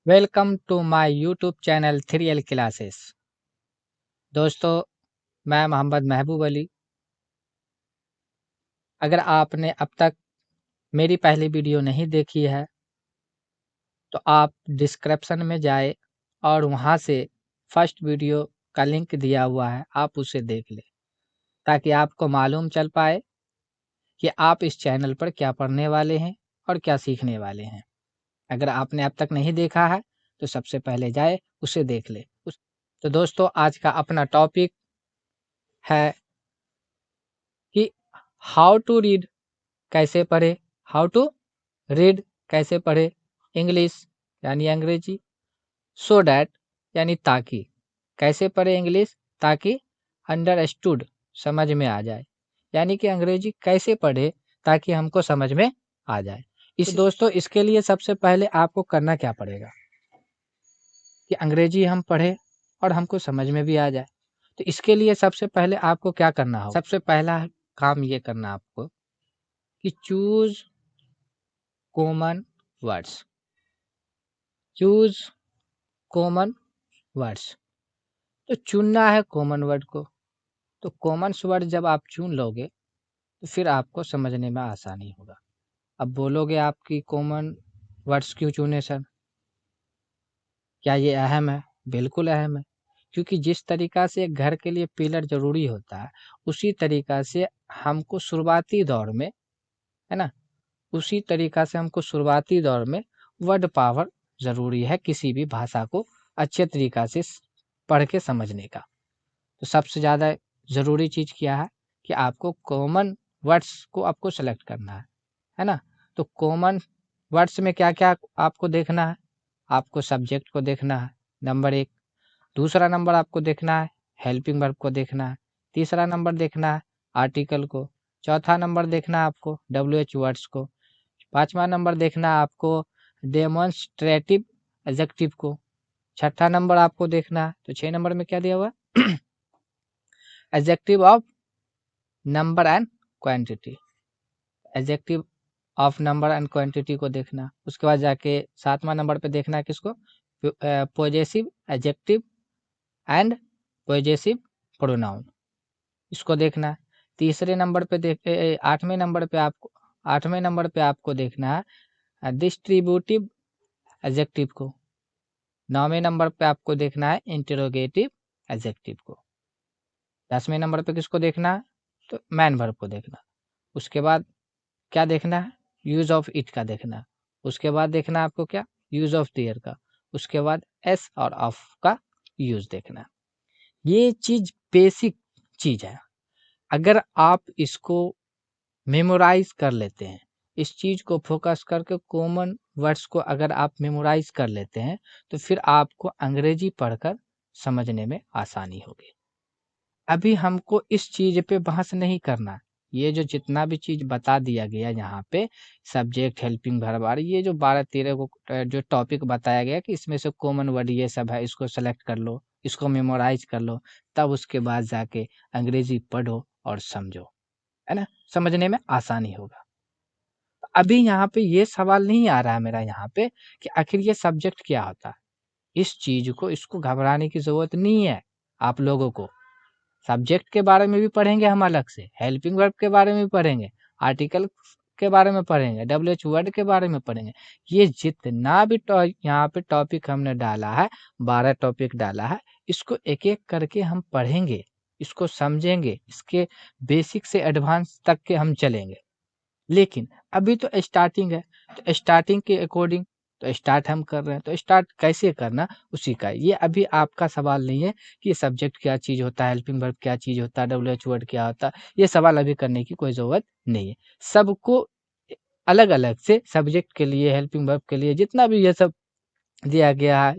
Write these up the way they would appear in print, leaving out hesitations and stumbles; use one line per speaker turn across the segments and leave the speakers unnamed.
Welcome to my YouTube channel 3L classes. दोस्तों, मैं मोहम्मद महबूब अली। अगर आपने अब तक मेरी पहली वीडियो नहीं देखी है तो आप डिस्क्रिप्शन में जाए और वहां से फर्स्ट वीडियो का लिंक दिया हुआ है, आप उसे देख लें ताकि आपको मालूम चल पाए कि आप इस चैनल पर क्या पढ़ने वाले हैं और क्या सीखने वाले हैं। अगर आपने अब तक नहीं देखा है तो सबसे पहले जाए उसे देख ले। तो दोस्तों, आज का अपना टॉपिक है कि हाउ टू रीड, कैसे पढ़े। हाउ टू रीड, कैसे पढ़े इंग्लिश यानी अंग्रेजी। सो डैट यानी ताकि, कैसे पढ़े इंग्लिश ताकि अंडरस्टूड, समझ में आ जाए, यानी कि अंग्रेजी कैसे पढ़े ताकि हमको समझ में आ जाए। तो दोस्तों, इसके लिए सबसे पहले आपको करना क्या पड़ेगा कि अंग्रेजी हम पढ़े और हमको समझ में भी आ जाए। तो इसके लिए सबसे पहले आपको क्या करना हो, सबसे पहला काम ये करना आपको कि choose common words. Choose common words, तो चुनना है कॉमन वर्ड को। तो कॉमन वर्ड जब आप चुन लोगे तो फिर आपको समझने में आसानी होगा। अब बोलोगे आपकी कॉमन वर्ड्स क्यों चुने सर, क्या ये अहम है? बिल्कुल अहम है, क्योंकि जिस तरीका से एक घर के लिए पिलर जरूरी होता है उसी तरीका से हमको शुरुआती दौर में, है ना, उसी तरीका से हमको शुरुआती दौर में वर्ड पावर ज़रूरी है किसी भी भाषा को अच्छे तरीका से पढ़ के समझने का। तो सबसे ज़्यादा ज़रूरी चीज़ क्या है कि आपको कॉमन वर्ड्स को आपको सेलेक्ट करना है ना। तो कॉमन वर्ड्स में क्या क्या आपको देखना है, आपको सब्जेक्ट को देखना है नंबर 1। दूसरा नंबर आपको देखना है हेल्पिंग वर्ब को देखना है। तीसरा नंबर देखना है आर्टिकल को। चौथा नंबर देखना है आपको WH वर्ड्स को। पांचवा नंबर देखना है आपको डेमोन्स्ट्रेटिव एडजेक्टिव को। छठा नंबर आपको देखना है, तो 6 नंबर में क्या दिया हुआ है adjective of number and quantity. Adjective of number and quantity को देखना। उसके बाद जाके 7वां नंबर पे देखना है किसको, possessive adjective and possessive pronoun, इसको देखना है। तीसरे नंबर पे 8वें नंबर पे आपको देखना है डिस्ट्रीब्यूटिव एडजेक्टिव को। 9वें नंबर पे आपको देखना है इंटरोगेटिव एडजेक्टिव को। 10वें नंबर पे किसको देखना है, तो मैन वर्ब को देखना। उसके बाद क्या देखना है, यूज ऑफ इट का देखना। उसके बाद देखना है आपको क्या, यूज ऑफ देयर का। उसके बाद एस और ऑफ का यूज देखना। ये चीज बेसिक चीज है। अगर आप इसको मेमोराइज कर लेते हैं, इस चीज को फोकस करके कॉमन वर्ड्स को अगर आप मेमोराइज कर लेते हैं तो फिर आपको अंग्रेजी पढ़कर समझने में आसानी होगी। अभी हमको इस चीज पे बहस नहीं करना। ये जो जितना भी चीज बता दिया गया यहाँ पे, सब्जेक्ट हेल्पिंग वर्ब और ये जो 12-13 को जो टॉपिक बताया गया कि इसमें से कॉमन वर्ड ये सब है, इसको सेलेक्ट कर लो, इसको मेमोराइज कर लो, तब उसके बाद जाके अंग्रेजी पढ़ो और समझो, है ना, समझने में आसानी होगा। अभी यहाँ पे ये सवाल नहीं आ रहा है मेरा यहाँ पे कि आखिर ये सब्जेक्ट क्या होता है। इस चीज को, इसको घबराने की जरूरत नहीं है आप लोगों को। सब्जेक्ट के बारे में भी पढ़ेंगे हम अलग से, हेल्पिंग वर्ब के बारे में भी पढ़ेंगे, आर्टिकल के बारे में पढ़ेंगे, WH वर्ड के बारे में पढ़ेंगे। ये जितना भी यहाँ पे टॉपिक हमने डाला है, 12 टॉपिक डाला है, इसको एक एक करके हम पढ़ेंगे, इसको समझेंगे, इसके बेसिक से एडवांस तक के हम चलेंगे। लेकिन अभी तो स्टार्टिंग है, तो स्टार्टिंग के अकॉर्डिंग तो स्टार्ट हम कर रहे हैं, तो स्टार्ट कैसे करना उसी का। ये अभी आपका सवाल नहीं है कि सब्जेक्ट क्या चीज़ होता है, हेल्पिंग वर्ब क्या चीज़ होता है, WH वर्ड क्या होता है। ये सवाल अभी करने की कोई ज़रूरत नहीं है। सबको अलग अलग से सब्जेक्ट के लिए, हेल्पिंग वर्ब के लिए, जितना भी ये सब दिया गया है,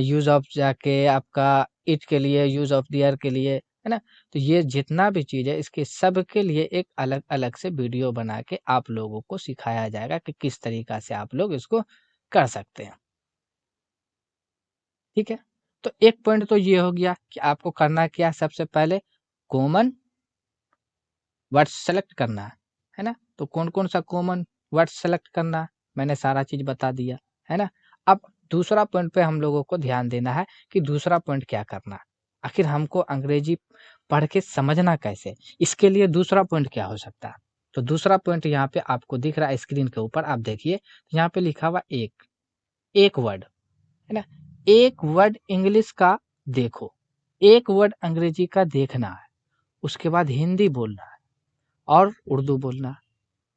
यूज ऑफ जाके आपका इट के लिए, यूज ऑफ दियर के लिए, है ना। तो ये जितना भी चीज है इसके सब के लिए एक अलग अलग से वीडियो बना के आप लोगों को सिखाया जाएगा कि किस तरीका से आप लोग इसको कर सकते हैं। ठीक है, तो एक पॉइंट तो ये हो गया कि आपको करना क्या है, सबसे पहले कॉमन वर्ड्स सेलेक्ट करना है ना। तो कौन कौन सा कॉमन वर्ड्स सेलेक्ट करना है, मैंने सारा चीज बता दिया, है ना। अब दूसरा पॉइंट पे हम लोगों को ध्यान देना है कि दूसरा पॉइंट क्या करना है। आखिर हमको अंग्रेजी पढ़ के समझना कैसे, इसके लिए दूसरा पॉइंट क्या हो सकता है। तो दूसरा पॉइंट यहाँ पे आपको दिख रहा है स्क्रीन के ऊपर, आप देखिए यहाँ पे लिखा हुआ एक वर्ड है ना, एक वर्ड इंग्लिश का देखो, एक वर्ड अंग्रेजी का देखना है, उसके बाद हिंदी बोलना है और उर्दू बोलना है।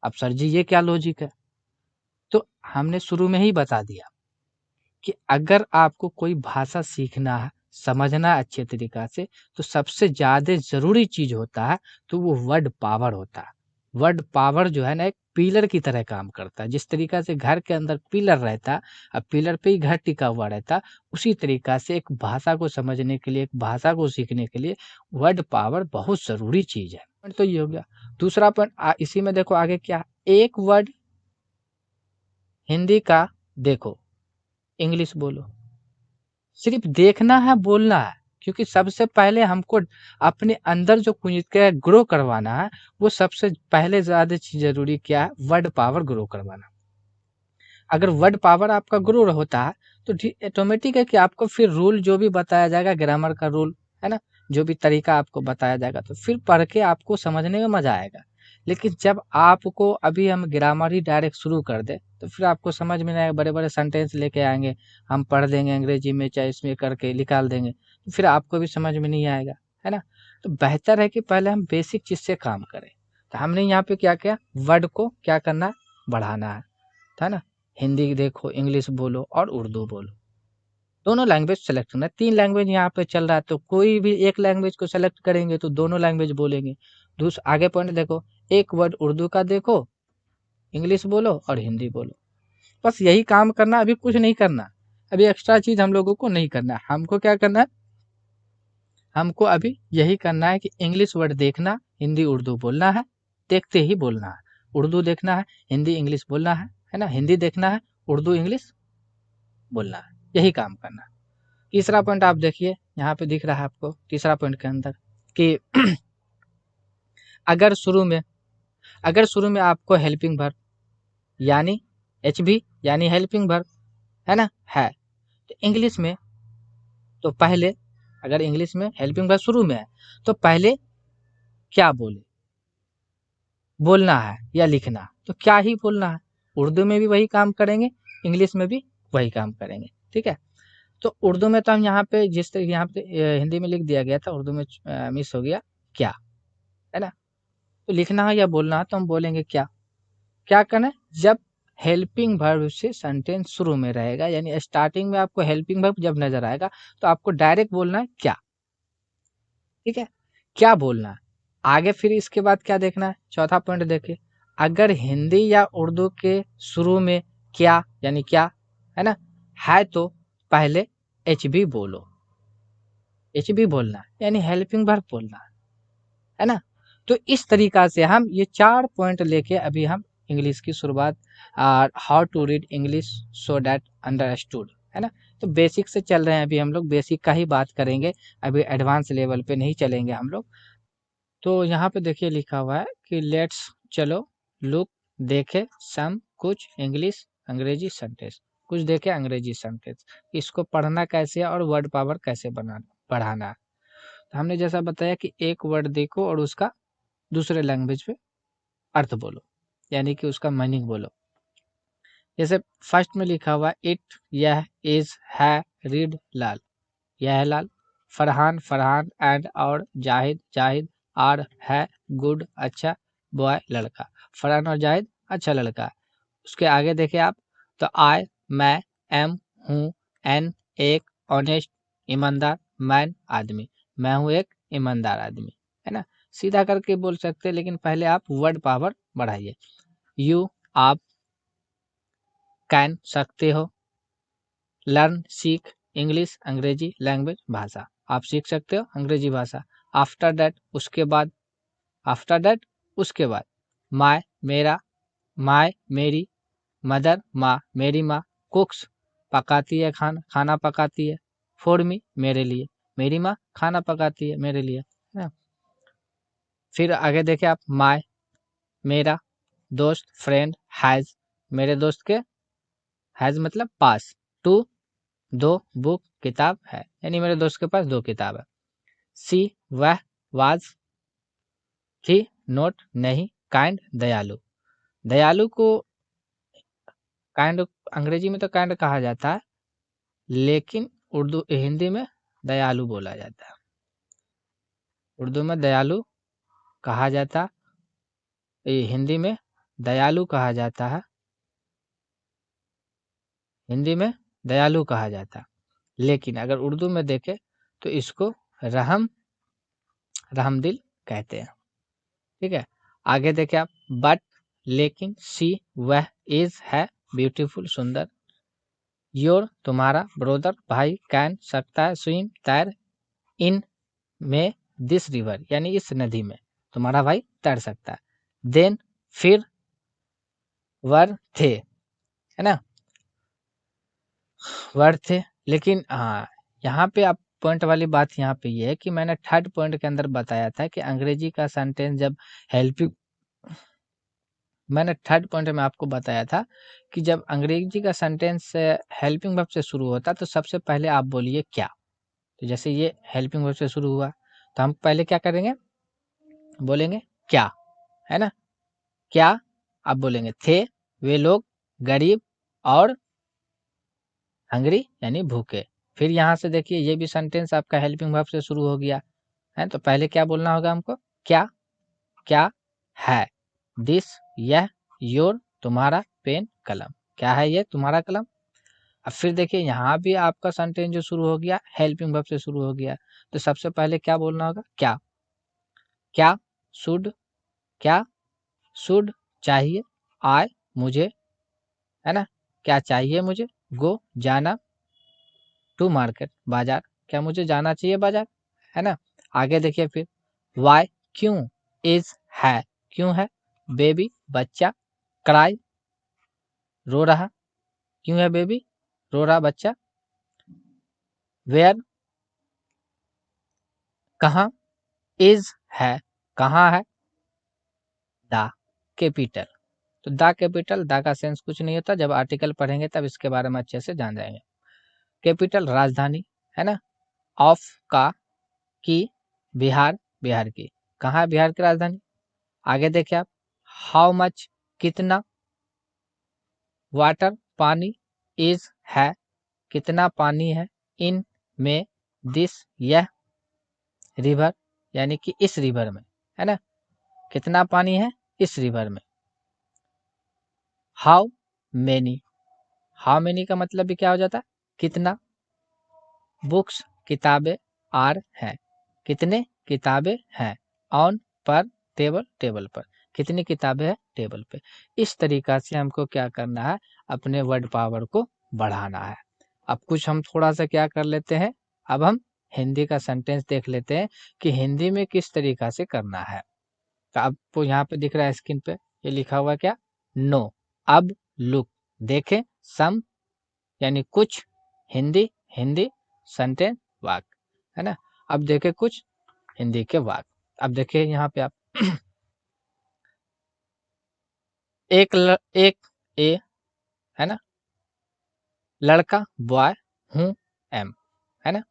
अब सर जी ये क्या लॉजिक है? तो हमने शुरू में ही बता दिया कि अगर आपको कोई भाषा सीखना है, समझना है अच्छे तरीका से, तो सबसे ज़्यादा ज़रूरी चीज़ होता है तो वो वर्ड पावर होता है। वर्ड पावर जो है ना एक पिलर की तरह काम करता है। जिस तरीका से घर के अंदर पिलर रहता, अब पिलर पे ही घर टिका हुआ रहता, उसी तरीका से एक भाषा को समझने के लिए, एक भाषा को सीखने के लिए वर्ड पावर बहुत ज़रूरी चीज़ है। पॉइंट तो ये हो गया। दूसरा पॉइंट इसी में देखो आगे क्या, एक वर्ड हिंदी का देखो, इंग्लिश बोलो। सिर्फ देखना है, बोलना है, क्योंकि सबसे पहले हमको अपने अंदर जो कुछ के ग्रो करवाना है, वो सबसे पहले ज़्यादा चीज़ ज़रूरी क्या है, वर्ड पावर ग्रो करवाना। अगर वर्ड पावर आपका ग्रो होता है तो ऑटोमेटिक है कि आपको फिर रूल जो भी बताया जाएगा, ग्रामर का रूल है ना, जो भी तरीका आपको बताया जाएगा, तो फिर पढ़ के आपको समझने में मजा आएगा। लेकिन जब आपको अभी हम ग्रामर ही डायरेक्ट शुरू कर दे तो फिर आपको समझ में नहीं आएगा, बड़े बड़े सेंटेंस लेके आएंगे, हम पढ़ देंगे अंग्रेजी में चाहे इसमें करके निकाल देंगे, तो फिर आपको भी समझ में नहीं आएगा, है ना। तो बेहतर है कि पहले हम बेसिक चीज़ से काम करें। तो हमने यहाँ पे क्या किया, वर्ड को क्या करना है, बढ़ाना है ना। हिंदी देखो, इंग्लिश बोलो और उर्दू बोलो, दोनों लैंग्वेज सेलेक्ट करना है। 3 लैंग्वेज यहाँ पे चल रहा है, तो कोई भी एक लैंग्वेज को सेलेक्ट करेंगे तो दोनों लैंग्वेज बोलेंगे। आगे पॉइंट देखो, एक वर्ड उर्दू का देखो, इंग्लिश बोलो और हिंदी बोलो। बस यही काम करना, अभी कुछ नहीं करना, अभी एक्स्ट्रा चीज हम लोगों को नहीं करना है। हमको क्या करना है, हमको अभी यही करना है कि इंग्लिश वर्ड देखना, हिंदी उर्दू बोलना है, देखते ही बोलना है। उर्दू देखना है, हिंदी इंग्लिश बोलना है ना, हिंदी देखना है, उर्दू इंग्लिश बोलना है, यही काम करना है। तीसरा पॉइंट आप देखिए, यहाँ पे दिख रहा है आपको तीसरा पॉइंट के अंदर कि अगर शुरू में आपको हेल्पिंग वर्ब यानी एचवी यानी हेल्पिंग वर्ब है ना है, तो इंग्लिश में तो पहले, अगर इंग्लिश में हेल्पिंग वर्ब शुरू में है तो पहले क्या बोलना है या लिखना, तो क्या ही बोलना है। उर्दू में भी वही काम करेंगे, इंग्लिश में भी वही काम करेंगे, ठीक है। तो उर्दू में तो हम यहाँ पे जिस तरह यहाँ पे हिंदी में लिख दिया गया था, उर्दू में मिस हो गया क्या, है ना। तो लिखना है या बोलना है तो हम बोलेंगे क्या। क्या करना है, जब हेल्पिंग वर्ब से सेंटेंस शुरू में रहेगा, यानी स्टार्टिंग में आपको हेल्पिंग वर्ब जब नजर आएगा तो आपको डायरेक्ट बोलना है क्या, ठीक है, क्या बोलना है। आगे फिर इसके बाद क्या देखना है, चौथा पॉइंट देखिए, अगर हिंदी या उर्दू के शुरू में क्या यानी क्या है तो पहले एच बी बोलो, एच बी बोलना यानी हेल्पिंग वर्ब बोलना है ना। तो इस तरीका से हम ये 4 पॉइंट लेके अभी हम इंग्लिश की शुरुआत, how to read English so that understood, है ना। तो बेसिक से चल रहे हैं, अभी हम लोग बेसिक का ही बात करेंगे, अभी एडवांस लेवल पे नहीं चलेंगे हम लोग। तो यहाँ पे देखिए लिखा हुआ है कि लेट्स, चलो, लुक, देखे, सम, कुछ, इंग्लिश अंग्रेजी सेंटेंस, कुछ देखे अंग्रेजी सेंटेंस, इसको पढ़ना कैसे है और वर्ड पावर कैसे बढ़ाना है। तो हमने जैसा बताया कि एक वर्ड देखो और उसका दूसरे लैंग्वेज पे अर्थ बोलो, यानी कि उसका मीनिंग बोलो। जैसे फर्स्ट में लिखा हुआ इट, यह, इज, है, रीड, लाल, यह है लाल, फरहान फरहान, एंड और, जाहिद जाहिद, आर है, गुड अच्छा, बॉय लड़का, फरहान और जाहिद अच्छा लड़का। उसके आगे देखे आप, तो आई, मैं, एम, हूँ, एन, एक, ऑनेस्ट ईमानदार, मैन आदमी, मैं हूँ एक ईमानदार आदमी, है ना। सीधा करके बोल सकते हैं, लेकिन पहले आप वर्ड पावर बढ़ाइए। यू, आप, कैन सकते हो, लर्न सीख, इंग्लिश अंग्रेजी लैंग्वेज भाषा, आप सीख सकते हो अंग्रेजी भाषा। आफ्टर दैट उसके बाद, आफ्टर दैट उसके बाद, माय मेरा, माय मेरी, मदर माँ मेरी माँ, कुक्स पकाती है खाना, खाना पकाती है, फॉर मी मेरे लिए, मेरी माँ खाना पकाती है मेरे लिए, है ना। फिर आगे देखे आप, माय मेरा, दोस्त फ्रेंड, हैज मेरे दोस्त के, हैज मतलब पास, टू, दो, बुक किताब है, यानी मेरे दोस्त के पास 2 किताब है। सी वह, वाज, थी नोट नहीं, काइंड दयालु। दयालु को काइंड अंग्रेजी में तो काइंड कहा जाता है, लेकिन हिंदी में दयालु बोला जाता है। उर्दू में दयालु कहा जाता, हिंदी में दयालु कहा जाता है, हिंदी में दयालु कहा जाता। लेकिन अगर उर्दू में देखें तो इसको रहमदिल कहते हैं। ठीक है, आगे देखें आप, बट लेकिन, सी वह, इज है, ब्यूटीफुल सुंदर, योर तुम्हारा, ब्रोदर भाई, कैन सकता है, स्विम तैर, इन में, दिस रिवर यानी इस नदी में तुम्हारा भाई तैर सकता है, देन फिर, वर थे, है ना, वर थे। लेकिन हाँ, यहाँ पे आप पॉइंट वाली बात यहाँ पे ये है कि मैंने थर्ड पॉइंट के अंदर बताया था कि अंग्रेजी का सेंटेंस जब हेल्पिंग, मैंने थर्ड पॉइंट में आपको बताया था कि जब अंग्रेजी का सेंटेंस हेल्पिंग वर्ब से शुरू होता तो सबसे पहले आप बोलिए क्या। तो जैसे ये हेल्पिंग वर्ब से शुरू हुआ तो हम पहले क्या करेंगे, बोलेंगे क्या, है ना, क्या। आप बोलेंगे थे वे लोग गरीब और हंगरी यानी भूखे। फिर यहाँ से देखिए ये भी सेंटेंस आपका हेल्पिंग वर्ब से शुरू हो गया है, तो पहले क्या बोलना होगा हमको, क्या, क्या है, दिस यह, योर तुम्हारा, पेन कलम, क्या है ये, तुम्हारा कलम। अब फिर देखिए यहाँ भी आपका सेंटेंस जो शुरू हो गया हेल्पिंग वर्ब से शुरू हो गया, तो सबसे पहले क्या बोलना होगा, क्या, क्या शुड, क्या शुड चाहिए, आय मुझे, है ना, क्या चाहिए मुझे, गो जाना, टू मार्केट बाजार, क्या मुझे जाना चाहिए बाजार, है ना। आगे देखिए फिर, वाई क्यों, इज है, क्यों है, बेबी बच्चा, क्राई रो रहा, क्यों है बेबी, रो रहा बच्चा, वेयर कहाँ, इज है, कहाँ है, द कैपिटल। तो द कैपिटल, द का सेंस कुछ नहीं होता, जब आर्टिकल पढ़ेंगे तब इसके बारे में अच्छे से जान जाएंगे। कैपिटल राजधानी, है ना, ऑफ का, की, बिहार बिहार की, कहाँ है बिहार की राजधानी। आगे देखिए आप, हाउ मच कितना, वाटर पानी, इज है, कितना पानी है, इन में, दिस यह, रिवर यानी कि इस रिवर में, है ना, कितना पानी है इस रिवर में। हाउ मेनी, हाउ मेनी का मतलब भी क्या हो जाता है, कितना, बुक्स किताबें, आर है, कितने किताबें हैं, ऑन पर, टेबल टेबल पर, कितनी किताबें हैं टेबल पे। इस तरीका से हमको क्या करना है, अपने वर्ड पावर को बढ़ाना है। अब कुछ हम थोड़ा सा क्या कर लेते हैं, अब हम हिंदी का सेंटेंस देख लेते हैं कि हिंदी में किस तरीका से करना है। तो आपको यहाँ पे दिख रहा है स्क्रीन पे, ये लिखा हुआ क्या, नो, अब, लुक देखें, सम यानी कुछ, हिंदी हिंदी, सेंटेंस वाक्य, है ना। अब देखें कुछ हिंदी के वाक्य, अब देखिए यहाँ पे आप एक ए, है ना, लड़का बॉय, हूँ एम, है ना,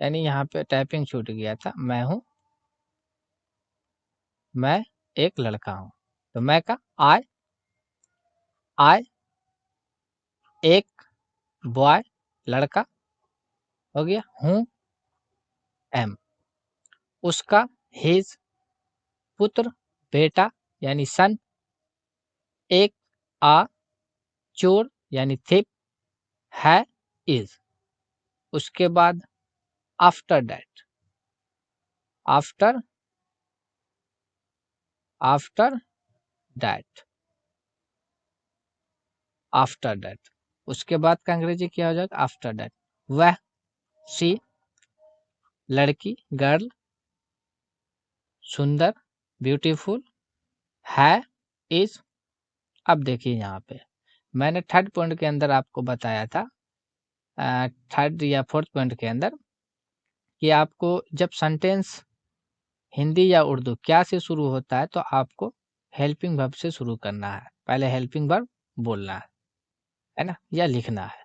यानी यहाँ पे टाइपिंग छूट गया था, मैं हूँ, मैं एक लड़का हूँ, तो मैं का आई, आई एक बॉय लड़का हो गया, हूँ एम, उसका हिज पुत्र बेटा यानी सन, एक आ चोर यानी थिप, है इज, उसके बाद after that, after after that, after that, उसके बाद का अंग्रेजी क्या हो जाएगा, आफ्टर दैट, वह, सी लड़की गर्ल, सुंदर ब्यूटीफुल, है इज। अब देखिए यहाँ पे मैंने थर्ड पॉइंट के अंदर आपको बताया था, थर्ड या फोर्थ पॉइंट के अंदर, कि आपको जब सेंटेंस हिंदी या उर्दू क्या से शुरू होता है तो आपको हेल्पिंग वर्ब से शुरू करना है, पहले हेल्पिंग वर्ब बोलना है। है ना, या लिखना है।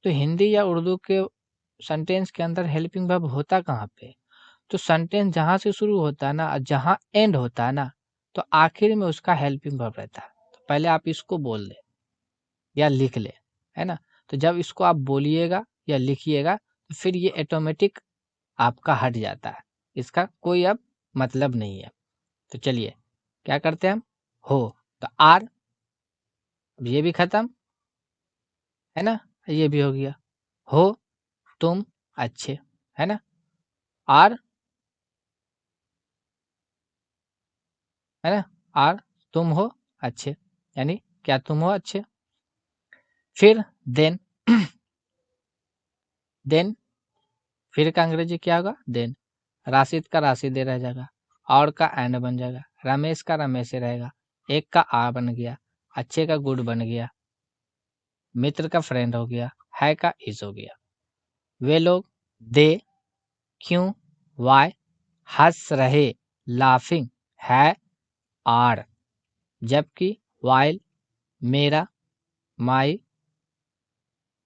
तो हिंदी या उर्दू के सेंटेंस के अंदर हेल्पिंग वर्ब होता कहाँ पे? तो सेंटेंस जहाँ से शुरू होता है ना, जहाँ एंड होता है ना, तो आखिर में उसका हेल्पिंग वर्ब रहता है। तो पहले आप इसको बोल दे या लिख ले, है ना। तो जब इसको आप बोलिएगा या लिखिएगा तो फिर ये ऑटोमेटिक आपका हट जाता है, इसका कोई अब मतलब नहीं है। तो चलिए क्या करते हैं हम, हो, तो आर, अब ये भी खत्म, है ना, ये भी हो गया। हो तुम अच्छे, है ना, आर, है ना, आर तुम हो अच्छे, यानी क्या तुम हो अच्छे। फिर देन, देन फिर का अंग्रेजी क्या होगा, देन। राशिद का राशिद रह जाएगा, और का एन बन जाएगा, रमेश का रमेश रहेगा, एक का आ बन गया, अच्छे का गुड बन गया, मित्र का फ्रेंड हो गया, है का इज हो गया। वे लोग, दे, क्यों, वाई, हंस रहे, लाफिंग, है, आर। जबकि वाइल, मेरा, माई,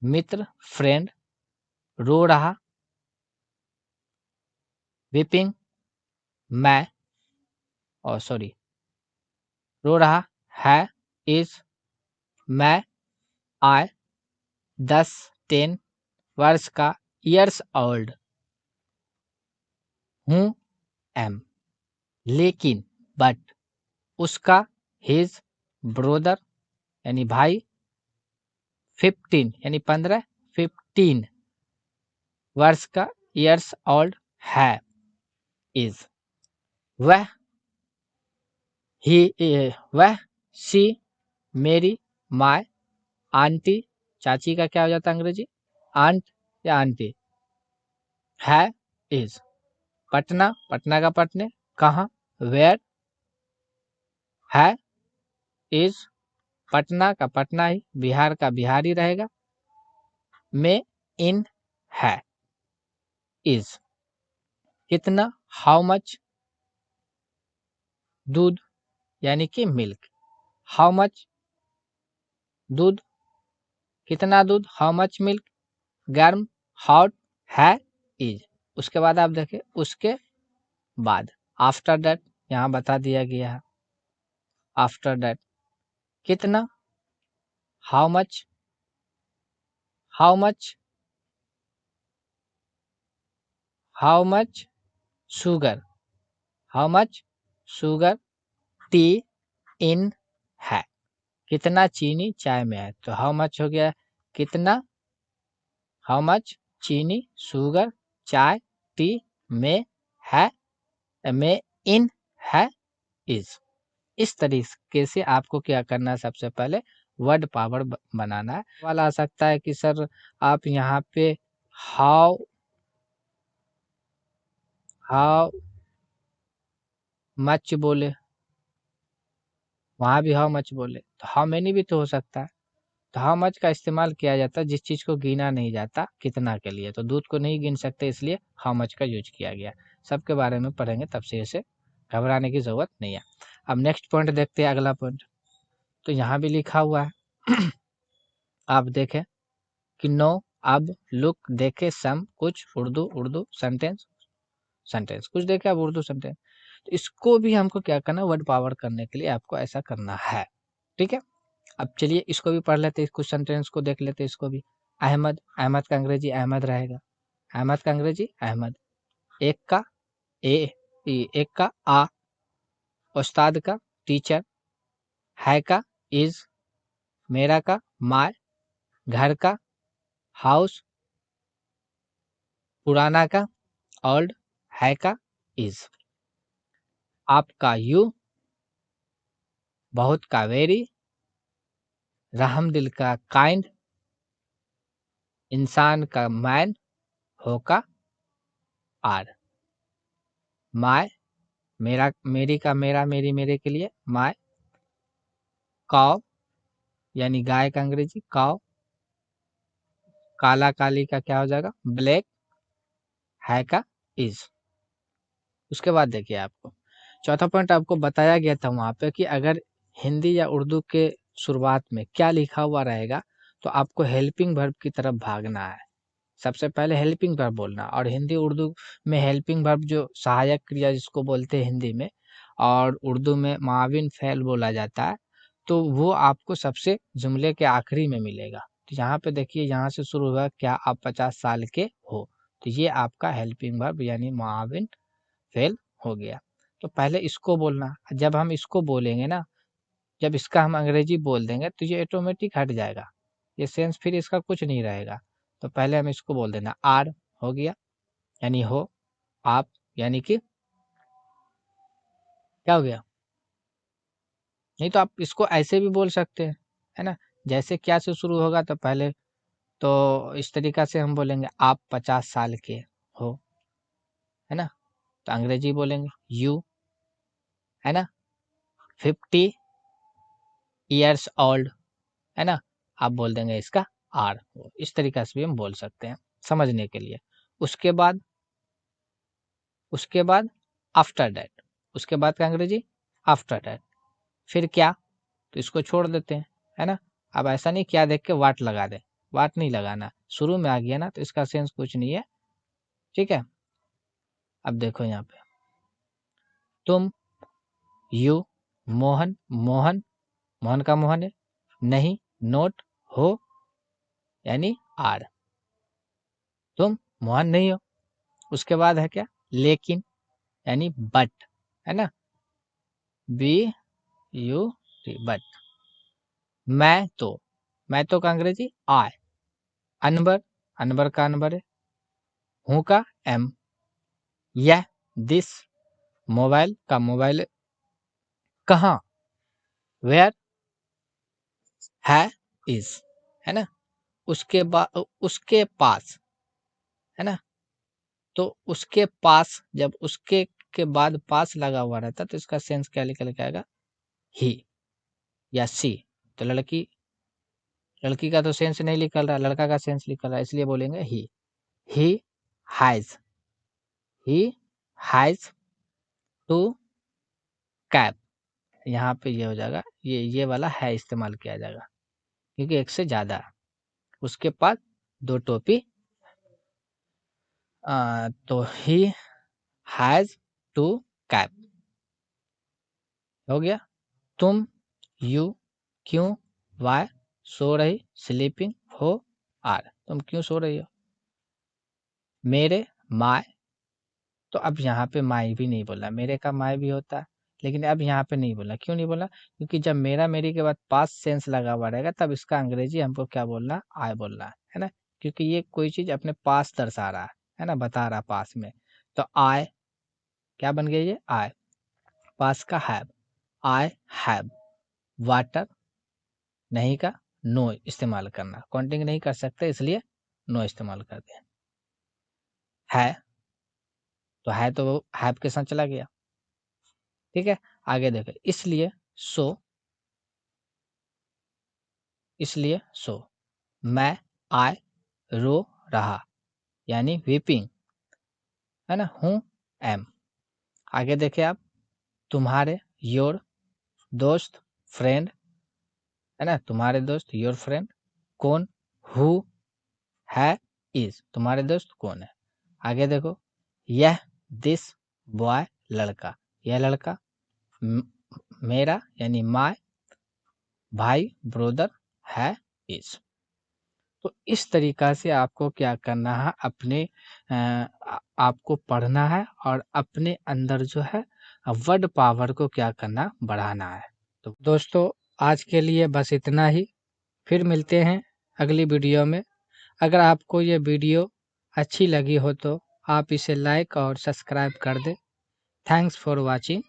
मित्र, फ्रेंड, रो रहा, वीपिंग, मैं, और सॉरी, रो रहा, है, इज, मैं, आई, 10 10 वर्ष का, ईयर्स ओल्ड, हूँ, एम, लेकिन, बट, उसका, हिज, ब्रोदर यानी भाई, 15 यानी 15, 15 वर्ष का, ईयर्स ओल्ड, है, इज, वह, ही, वह, शी, मेरी, माय, आंटी, चाची का क्या हो जाता है अंग्रेजी, आंट या आंटी, है, इज, पटना, पटना का पटने, कहाँ, वेयर, है, इज, पटना का पटना ही, बिहार का बिहारी रहेगा, में, इन, है, इज, कितना, हाउ मच, दूध यानी कि मिल्क, हाउ मच, दूध, कितना दूध, हाउ मच मिल्क, गर्म, हॉट, है, इज। उसके बाद आप देखें, उसके बाद, आफ्टर दैट यहाँ बता दिया गया है, आफ्टर दैट, कितना, how much, how much, how much sugar, how much sugar, tea in, है, कितना चीनी चाय में है। तो हाउ मच हो गया कितना, हाउ मच चीनी, शुगर, चाय, टी, में, है, में, इन, है, इज। इस तरीके से आपको क्या करना है, सबसे पहले वर्ड पावर बनाना है। सवाल आ सकता है कि सर आप यहाँ पे हाउ, हाउ मच बोले, वहां भी हाउ मच बोले, तो हाउ मेनी भी तो हो सकता है। तो हाउ मच का इस्तेमाल किया जाता है जिस चीज को गिना नहीं जाता कितना के लिए, तो दूध को नहीं गिन सकते इसलिए हाउ मच का यूज किया गया। सबके बारे में पढ़ेंगे तब से इसे घबराने की जरूरत नहीं है। अब नेक्स्ट पॉइंट देखते हैं, अगला पॉइंट। तो यहाँ भी लिखा हुआ है आप देखें कि नो, अब, लुक, देखे, सम, कुछ, उर्दू, उर्दू, सेंटेंस, सेंटेंस, कुछ देखे अब उर्दू सेंटेंस। तो इसको भी हमको क्या करना, वर्ड पावर करने के लिए आपको ऐसा करना है, ठीक है। अब चलिए इसको भी पढ़ लेते हैं, कुछ सेंटेंस को देख लेते हैं इसको भी। अहमद, अहमद का अंग्रेजी अहमद रहेगा, अहमद का अंग्रेजी अहमद, एक का ए, एक का आ, उस्ताद का टीचर, है का इज, मेरा का माय, घर का हाउस, पुराना का ओल्ड, है का इज, आपका यू, बहुत का वेरी, रहम दिल का काइंड, इंसान का मैन, हो का आर, माय, मेरा, मेरी का मेरा, मेरी, मेरे के लिए माय, काव यानी गाय का अंग्रेजी काव, काला काली का क्या हो जाएगा ब्लैक, है का इज। उसके बाद देखिए आपको चौथा पॉइंट आपको बताया गया था वहां पे कि अगर हिंदी या उर्दू के शुरुआत में क्या लिखा हुआ रहेगा तो आपको हेल्पिंग वर्ब की तरफ भागना है। सबसे पहले हेल्पिंग वर्ब बोलना, और हिंदी उर्दू में हेल्पिंग वर्ब जो सहायक क्रिया जिसको बोलते हैं हिंदी में, और उर्दू में माविन फ़ेल बोला जाता है, तो वो आपको सबसे जुमले के आखिरी में मिलेगा। तो यहाँ पे देखिए, यहाँ से शुरू हुआ, क्या आप 50 साल के हो, तो ये आपका हेल्पिंग वर्ब यानी माविन फ़ेल हो गया। तो पहले इसको बोलना, जब हम इसको बोलेंगे ना, जब इसका हम अंग्रेजी बोल देंगे तो ये ऑटोमेटिक हट जाएगा, ये सेंस फिर इसका कुछ नहीं रहेगा। तो पहले हम इसको बोल देना, आर हो गया यानी हो, आप यानी कि क्या हो गया। नहीं तो आप इसको ऐसे भी बोल सकते हैं, है ना। जैसे क्या से शुरू होगा, तो पहले तो इस तरीका से हम बोलेंगे, आप 50 साल के हो, है ना। तो अंग्रेजी बोलेंगे यू, है ना, 50 ईयर्स ओल्ड, है ना। आप बोल देंगे इसका आर, इस तरीका से भी हम बोल सकते हैं समझने के लिए। उसके बाद आफ्टर दैट, उसके बाद का अंग्रेजी आफ्टर दैट। फिर क्या, तो इसको छोड़ देते हैं, है ना। अब ऐसा नहीं क्या देख के वाट लगा दे, वाट नहीं लगाना, शुरू में आ गया ना तो इसका सेंस कुछ नहीं है, ठीक है। अब देखो यहाँ पे, तुम, यू, मोहन, मोहन, मोहन का मोहन है, नहीं, नोट, हो यानी आर, तुम मोहन नहीं हो। उसके बाद है क्या, लेकिन यानी बट, है ना, बी यू टी, बट। मैं तो का अंग्रेजी आई, अनबर, अनबर का अनबर है, हूँ का एम, यह, दिस, मोबाइल का मोबाइल, कहाँ, वेयर, है, इज, है ना। उसके बाद उसके पास, है ना। तो उसके पास, जब उसके के बाद पास लगा हुआ रहता तो इसका सेंस क्या निकल के आएगा, ही या सी। तो लड़की का तो सेंस नहीं निकल रहा, लड़का का सेंस निकल रहा है, इसलिए बोलेंगे he has, he has to cap. यहाँ पे ये हो जाएगा, ये वाला है इस्तेमाल किया जाएगा क्योंकि एक से ज्यादा है। उसके पास 2 टोपी, तो ही हैज टू कैप हो गया। तुम, यू, क्यों, वाई, सो रही, स्लीपिंग, हो, आर, तुम क्यों सो रही हो। मेरे, माय, तो अब यहाँ पे माई भी नहीं बोला, मेरे का माई भी होता है, लेकिन अब यहाँ पे नहीं बोला। क्यों नहीं बोला, क्योंकि जब मेरा मेरी के बाद पास्ट सेंस लगा हुआ रहेगा तब इसका अंग्रेजी हमको क्या बोलना, आई बोलना है ना, क्योंकि ये कोई चीज अपने पास दर्शा रहा है ना, बता रहा पास में। तो आई क्या बन गया, ये आई, पास का हैव, आई हैव वाटर, नहीं का नो इस्तेमाल करना, काउंटिंग नहीं कर सकते इसलिए नो इस्तेमाल करते हैं। है तो है, तो हैव के साथ चला गया, ठीक है। आगे देखें, इसलिए सो, मैं, आई, रो रहा यानी वीपिंग, है ना, हूँ, एम। आगे देखें आप, तुम्हारे, योर, दोस्त, फ्रेंड, है ना, तुम्हारे दोस्त, योर फ्रेंड, कौन, हु, है, इज, तुम्हारे दोस्त कौन है। आगे देखो, यह, दिस, बॉय, लड़का, यह लड़का, मेरा यानी माय, भाई, ब्रोदर, है, इज। तो इस तरीका से आपको क्या करना है, अपने आपको पढ़ना है और अपने अंदर जो है वर्ड पावर को क्या करना, बढ़ाना है। तो दोस्तों आज के लिए बस इतना ही, फिर मिलते हैं अगली वीडियो में। अगर आपको ये वीडियो अच्छी लगी हो तो आप इसे लाइक और सब्सक्राइब कर दें। Thanks for watching.